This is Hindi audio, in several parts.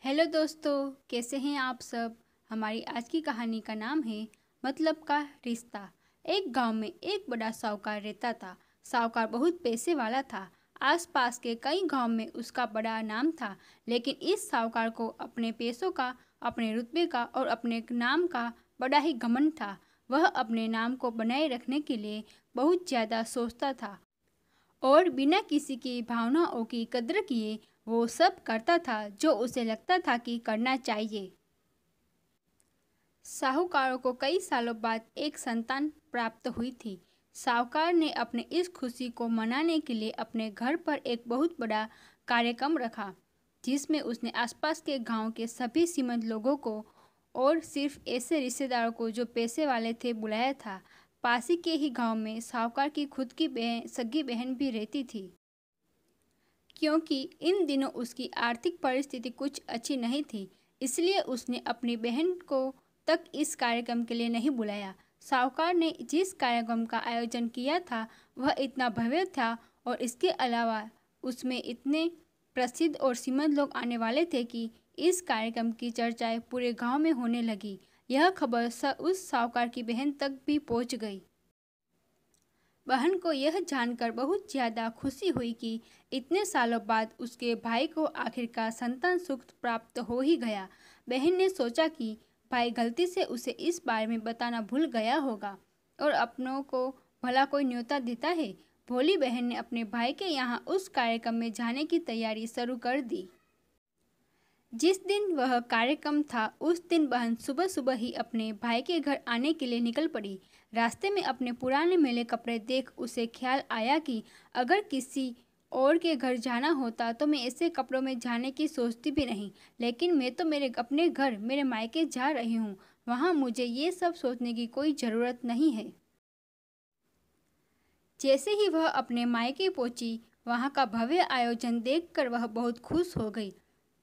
हेलो दोस्तों, कैसे हैं आप सब। हमारी आज की कहानी का नाम है मतलब का रिश्ता। एक गांव में एक बड़ा साहूकार रहता था। साहूकार बहुत पैसे वाला था। आसपास के कई गांव में उसका बड़ा नाम था। लेकिन इस साहूकार को अपने पैसों का, अपने रुतबे का और अपने नाम का बड़ा ही घमंड था। वह अपने नाम को बनाए रखने के लिए बहुत ज़्यादा सोचता था और बिना किसी की भावनाओं की कद्र किए वो सब करता था जो उसे लगता था कि करना चाहिए। साहूकारों को कई सालों बाद एक संतान प्राप्त हुई थी। साहूकार ने अपने इस खुशी को मनाने के लिए अपने घर पर एक बहुत बड़ा कार्यक्रम रखा, जिसमें उसने आसपास के गांव के सभी सीमंत लोगों को और सिर्फ ऐसे रिश्तेदारों को जो पैसे वाले थे बुलाया था। पास ही के ही गांव में साहूकार की खुद की सगी बहन भी रहती थी। क्योंकि इन दिनों उसकी आर्थिक परिस्थिति कुछ अच्छी नहीं थी, इसलिए उसने अपनी बहन को तक इस कार्यक्रम के लिए नहीं बुलाया। साहूकार ने जिस कार्यक्रम का आयोजन किया था वह इतना भव्य था और इसके अलावा उसमें इतने प्रसिद्ध और सीमित लोग आने वाले थे कि इस कार्यक्रम की चर्चाएं पूरे गांव में होने लगी। यह खबर उस साहूकार की बहन तक भी पहुंच गई। बहन को यह जानकर बहुत ज़्यादा खुशी हुई कि इतने सालों बाद उसके भाई को आखिरकार संतान सुख प्राप्त हो ही गया। बहन ने सोचा कि भाई गलती से उसे इस बारे में बताना भूल गया होगा और अपनों को भला कोई न्योता देता है। भोली बहन ने अपने भाई के यहाँ उस कार्यक्रम में जाने की तैयारी शुरू कर दी। जिस दिन वह कार्यक्रम था उस दिन बहन सुबह सुबह ही अपने भाई के घर आने के लिए निकल पड़ी। रास्ते में अपने पुराने मैले कपड़े देख उसे ख्याल आया कि अगर किसी और के घर जाना होता तो मैं ऐसे कपड़ों में जाने की सोचती भी नहीं, लेकिन मैं तो मेरे अपने घर मेरे मायके जा रही हूँ, वहाँ मुझे ये सब सोचने की कोई ज़रूरत नहीं है। जैसे ही वह अपने मायके पहुंची, वहाँ का भव्य आयोजन देखकर वह बहुत खुश हो गई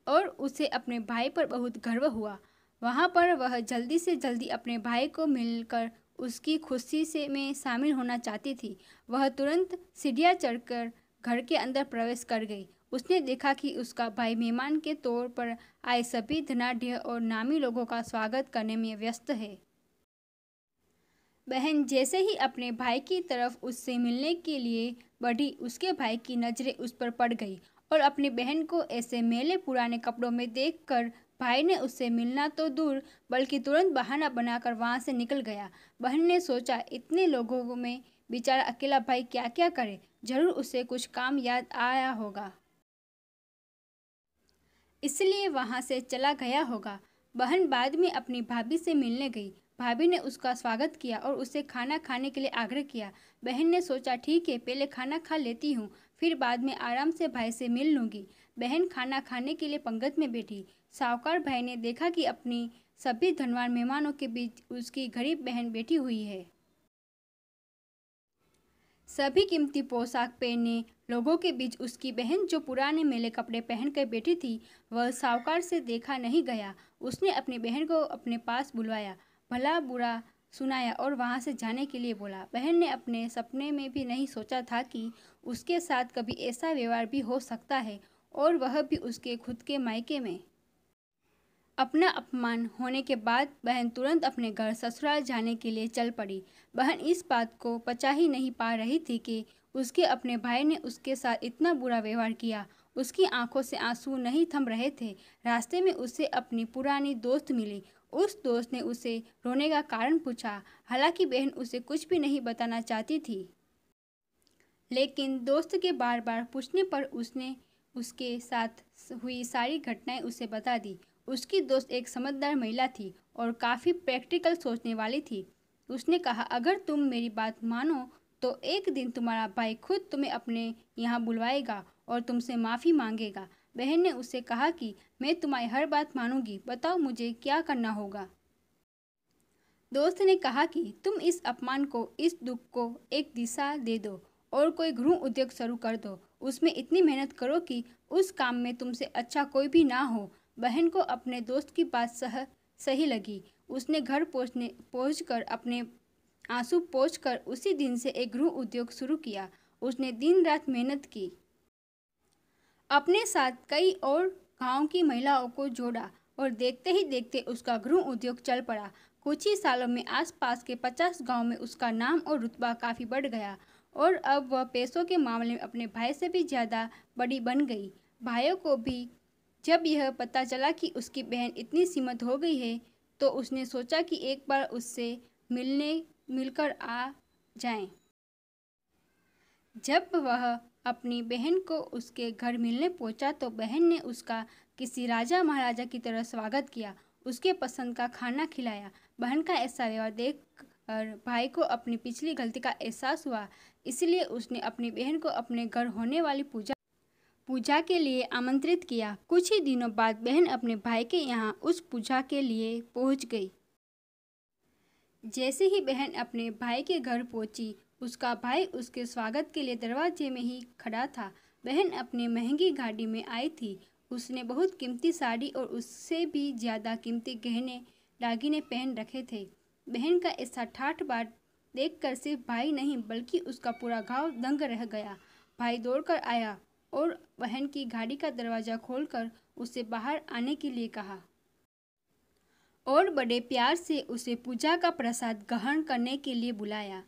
और उसे अपने भाई पर बहुत गर्व हुआ। वहाँ पर वह जल्दी से जल्दी अपने भाई को मिलकर उसकी खुशी से में शामिल होना चाहती थी। वह तुरंत सीढ़ियाँ चढ़कर घर के अंदर प्रवेश कर गई। उसने देखा कि उसका भाई मेहमान के तौर पर आए सभी धनाढ्य और नामी लोगों का स्वागत करने में व्यस्त है। बहन जैसे ही अपने भाई की तरफ उससे मिलने के लिए बढ़ी, उसके भाई की नज़रें उस पर पड़ गई और अपनी बहन को ऐसे मैले पुराने कपड़ों में देखकर भाई ने उससे मिलना तो दूर बल्कि तुरंत बहाना बनाकर वहां से निकल गया। बहन ने सोचा इतने लोगों में बेचारा अकेला भाई क्या क्या करे, जरूर उसे कुछ काम याद आया होगा, इसलिए वहां से चला गया होगा। बहन बाद में अपनी भाभी से मिलने गई। भाभी ने उसका स्वागत किया और उसे खाना खाने के लिए आग्रह किया। बहन ने सोचा ठीक है, पहले खाना खा लेती हूँ, फिर बाद में आराम से भाई से मिल लूँगी। बहन खाना खाने के लिए पंगत में बैठी। साहूकार भाई ने देखा कि अपनी सभी धनवान मेहमानों के बीच उसकी गरीब बहन बैठी हुई है। सभी कीमती पोशाक पहने लोगों के बीच उसकी बहन जो पुराने मैले कपड़े पहनकर बैठी थी, वह साहूकार से देखा नहीं गया। उसने अपनी बहन को अपने पास बुलवाया, भला बुरा सुनाया और वहां से जाने के लिए बोला। बहन ने अपने सपने में भी नहीं सोचा था कि उसके साथ कभी ऐसा व्यवहार भी हो सकता है, और वह भी उसके खुद के मायके में। अपना अपमान होने के बाद बहन तुरंत अपने घर ससुराल जाने के लिए चल पड़ी। बहन इस बात को पचा ही नहीं पा रही थी कि उसके अपने भाई ने उसके साथ इतना बुरा व्यवहार किया। उसकी आंखों से आंसू नहीं थम रहे थे। रास्ते में उसे अपनी पुरानी दोस्त मिली। उस दोस्त ने उसे रोने का कारण पूछा। हालांकि बहन उसे कुछ भी नहीं बताना चाहती थी, लेकिन दोस्त के बार बार पूछने पर उसने उसके साथ हुई सारी घटनाएं उसे बता दी। उसकी दोस्त एक समझदार महिला थी और काफ़ी प्रैक्टिकल सोचने वाली थी। उसने कहा, अगर तुम मेरी बात मानो तो एक दिन तुम्हारा भाई खुद तुम्हें अपने यहाँ बुलवाएगा और तुमसे माफ़ी मांगेगा। बहन ने उससे कहा कि मैं तुम्हारी हर बात मानूंगी, बताओ मुझे क्या करना होगा। दोस्त ने कहा कि तुम इस अपमान को, इस दुख को एक दिशा दे दो और कोई गृह उद्योग शुरू कर दो। उसमें इतनी मेहनत करो कि उस काम में तुमसे अच्छा कोई भी ना हो। बहन को अपने दोस्त की बात सही लगी। उसने घर पहुंचकर अपने आंसू पोंछकर उसी दिन से एक गृह उद्योग शुरू किया। उसने दिन रात मेहनत की, अपने साथ कई और गांव की महिलाओं को जोड़ा और देखते ही देखते उसका गृह उद्योग चल पड़ा। कुछ ही सालों में आसपास के 50 गांव में उसका नाम और रुतबा काफ़ी बढ़ गया और अब वह पैसों के मामले में अपने भाई से भी ज़्यादा बड़ी बन गई। भाइयों को भी जब यह पता चला कि उसकी बहन इतनी सीमित हो गई है तो उसने सोचा कि एक बार उससे मिलकर आ जाएं। जब वह अपनी बहन को उसके घर मिलने पहुंचा तो बहन ने उसका किसी राजा महाराजा की तरह स्वागत किया, उसके पसंद का खाना खिलाया। बहन का ऐसा व्यवहार देखकर भाई को अपनी पिछली गलती का एहसास हुआ, इसलिए उसने अपनी बहन को अपने घर होने वाली पूजा के लिए आमंत्रित किया। कुछ ही दिनों बाद बहन अपने भाई के यहाँ उस पूजा के लिए पहुँच गई। जैसे ही बहन अपने भाई के घर पहुंची, उसका भाई उसके स्वागत के लिए दरवाजे में ही खड़ा था। बहन अपनी महंगी गाड़ी में आई थी। उसने बहुत कीमती साड़ी और उससे भी ज़्यादा कीमती गहने दागिने पहन रखे थे। बहन का ऐसा ठाठ बाट देखकर सिर्फ भाई नहीं बल्कि उसका पूरा गांव दंग रह गया। भाई दौड़कर आया और बहन की गाड़ी का दरवाज़ा खोलकर उसे बाहर आने के लिए कहा और बड़े प्यार से उसे पूजा का प्रसाद ग्रहण करने के लिए बुलाया।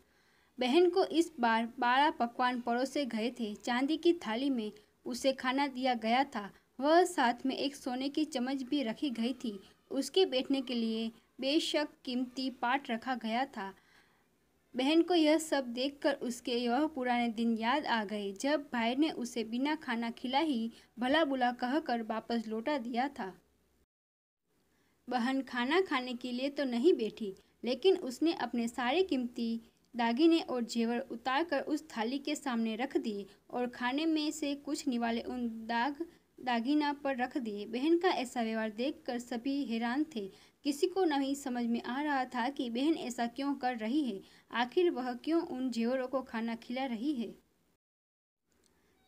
बहन को इस बार 12 पकवान परोसे गए थे। चांदी की थाली में उसे खाना दिया गया था। वह साथ में एक सोने की चम्मच भी रखी गई थी। उसके बैठने के लिए बेशक कीमती पाट रखा गया था। बहन को यह सब देखकर उसके वह पुराने दिन याद आ गए जब भाई ने उसे बिना खाना खिला ही भला बुला कहकर वापस लौटा दिया था। बहन खाना खाने के लिए तो नहीं बैठी, लेकिन उसने अपने सारे कीमती दागिने और जेवर उतार कर उस थाली के सामने रख दिए और खाने में से कुछ निवाले उन दागिना पर रख दिए। बहन का ऐसा व्यवहार देखकर सभी हैरान थे। किसी को नहीं समझ में आ रहा था कि बहन ऐसा क्यों कर रही है। आखिर वह क्यों उन जेवरों को खाना खिला रही है।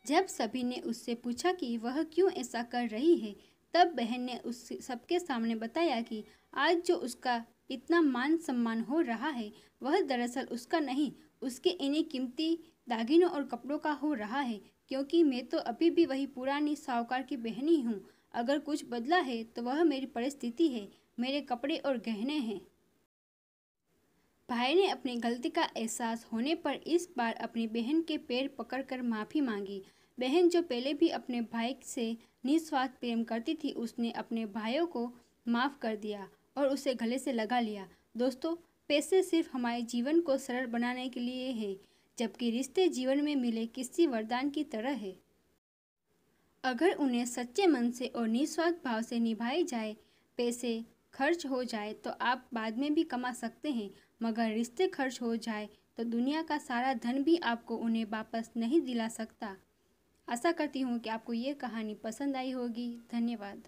जब सभी ने उससे पूछा कि वह क्यों ऐसा कर रही है, तब बहन ने उस सबके सामने बताया कि आज जो उसका इतना मान सम्मान हो रहा है वह दरअसल उसका नहीं, उसके इन्हीं कीमती दागिनों और कपड़ों का हो रहा है, क्योंकि मैं तो अभी भी वही पुरानी साहूकार की बहन ही हूँ। अगर कुछ बदला है तो वह मेरी परिस्थिति है, मेरे कपड़े और गहने हैं। भाई ने अपनी गलती का एहसास होने पर इस बार अपनी बहन के पैर पकड़कर माफ़ी मांगी। बहन जो पहले भी अपने भाई से निस्वार्थ प्रेम करती थी, उसने अपने भाइयों को माफ़ कर दिया और उसे गले से लगा लिया। दोस्तों, पैसे सिर्फ हमारे जीवन को सरल बनाने के लिए है, जबकि रिश्ते जीवन में मिले किसी वरदान की तरह है। अगर उन्हें सच्चे मन से और निस्वार्थ भाव से निभाई जाए, पैसे खर्च हो जाए तो आप बाद में भी कमा सकते हैं, मगर रिश्ते खर्च हो जाए तो दुनिया का सारा धन भी आपको उन्हें वापस नहीं दिला सकता। आशा करती हूँ कि आपको ये कहानी पसंद आई होगी। धन्यवाद।